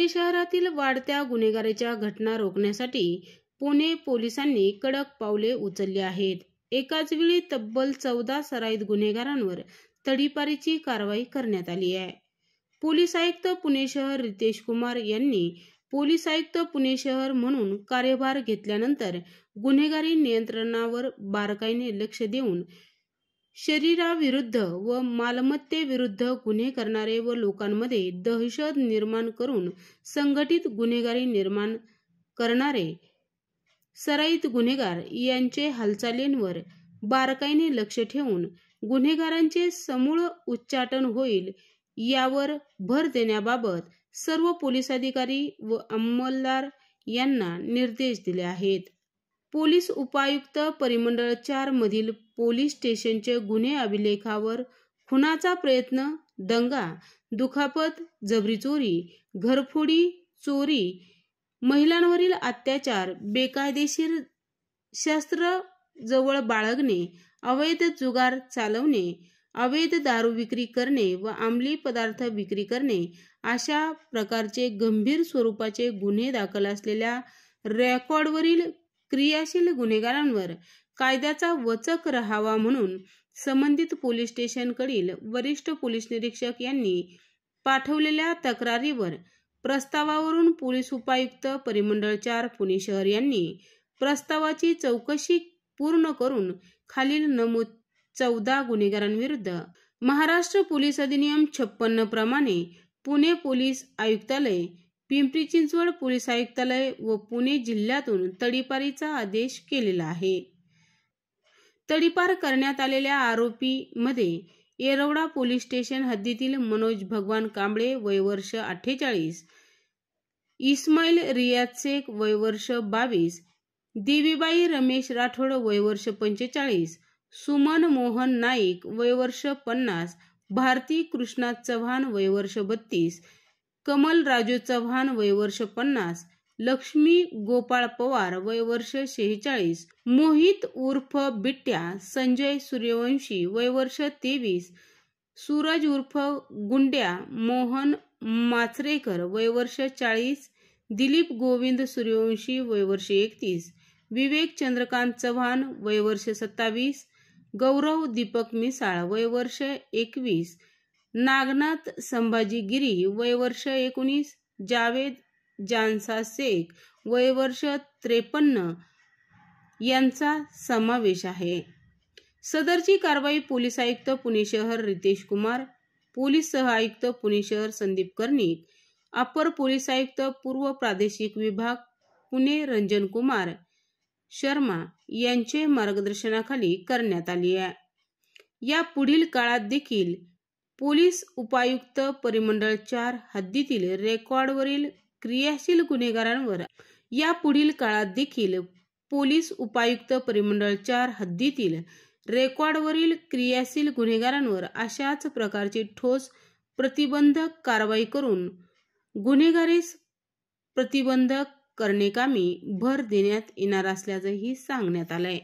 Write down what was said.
पुणे शहरातील वाढत्या गुन्हेगारीच्या घटना रोखण्यासाठी पुणे पोलिसांनी कडक पावले उचलली आहेत। एकाच वेळी तब्बल 14 सराईत गुन्हेगारांवर तडीपारीची कारवाई करण्यात आली आहे। पोलीस आयुक्त पुणे शहर रितेश कुमार यांनी पोलीस आयुक्त पुणे शहर म्हणून कार्यभार घेतल्यानंतर गुन्हेगारी नियंत्रणावर बारकाईने लक्ष देऊन शरीराविरुद्ध व मालमत्तेविरुद्ध गुन्हे करणारे व लोकांमध्ये दहशत निर्माण करून संघटित गुन्हेगारी निर्माण करणारे सराईत गुन्हेगार यांचे हालचालींवर बारकाईने लक्ष ठेवून गुन्हेगारांचे समूळ उच्चाटन होईल यावर भर देण्याबाबत सर्व पोलीस अधिकारी व अंमलदार यांना निर्देश दिले आहेत। पोलीस उपायुक्त परिमंडळ 4 मधील पोलीस स्टेशनचे गुन्हे अभिलेखावर खुनाचा प्रयत्न, दंगा, दुखापत, जबरी चोरी, घरफोडी, चोरी, महिलांवरील अत्याचार, बेकायदेशीर शस्त्र जवळ बाळगणे, अवैध जुगार चालवणे, अवैध दारू विक्री करणे व अंमली पदार्थ विक्री करणे अशा प्रकारचे गंभीर स्वरूपाचे गुन्हे दाखल असलेल्या रेकॉर्डवरील क्रियाशील गुन्हेगारांवर कायद्याचा वचक राहावा म्हणून संबंधित पोलीस स्टेशनकडील वरिष्ठ पोलीस निरीक्षक यांनी पाठवलेल्या तक्रारीवर प्रस्तावावरून पोलीस उपायुक्त परिमंडळ 4 पुणे शहर यांनी प्रस्तावाची चौकशी पूर्ण करून खालील नमूद 14 गुन्हेगारांविरुद्ध महाराष्ट्र पोलीस अधिनियम 56 प्रमाणे पुणे पोलीस आयुक्तालय, पिंपरी चिंचवड पोलीस आयुक्तालय व पुणे जिल्ह्यातून तडीपारीचा आदेश केलेला आहे। तडीपार करण्यात आलेल्या आरोपी मध्ये येरवडा पोलीस स्टेशन हद्दीतील मनोज भगवान कांबळे वय वर्ष 48, इस्माईल रियाज शेख वय वर्ष 22, देवीबाई रमेश राठोड वय वर्ष 45, सुमन मोहन नाईक वय वर्ष 50, भारती कृष्णात चव्हाण वय वर्ष 32, कमल राजू चव्हाण वय वर्ष 50, लक्ष्मी गोपाळ पवार वय वर्ष 46, मोहित उर्फ बिट्ट्या संजय सूर्यवंशी वय वर्ष 23, सूरज उर्फ गुंड्या मोहन माचरेकर वय वर्ष 40, दिलीप गोविंद सूर्यवंशी वय वर्ष 31, विवेक चंद्रकांत चव्हाण वय वर्ष 27, गौरव दीपक मिसाळ वय वर्ष 21, नागनाथ संभाजी गिरी वय वर्ष 19, जावेद जानसा शेख वय वर्ष 53 यांचा समावेश आहे। सदरची कारवाई पोलीस आयुक्त पुणे शहर रितेश कुमार, पोलीस सह आयुक्त पुणे शहर संदीप कर्णिक, अपर पोलीस आयुक्त पूर्व प्रादेशिक विभाग पुणे रंजन कुमार शर्मा यांचे मार्गदर्शनाखाली करण्यात आली आहे। या पुढील काळात देखील पोलीस उपायुक्त परिमंडळ 4 हद्दीतील रेकॉर्डवरील क्रियाशील गुन्हेगारांवर पोलीस उपायुक्त परिमंडळ 4 हद्दीतील रेकॉर्डवरील क्रियाशील गुन्हेगारांवर अशाच प्रकारची ठोस प्रतिबंधक कारवाई करून गुन्हेगारीस प्रतिबंधक करण्याकामी भर देण्यात येणार असल्याचंही सांगण्यात आलंय।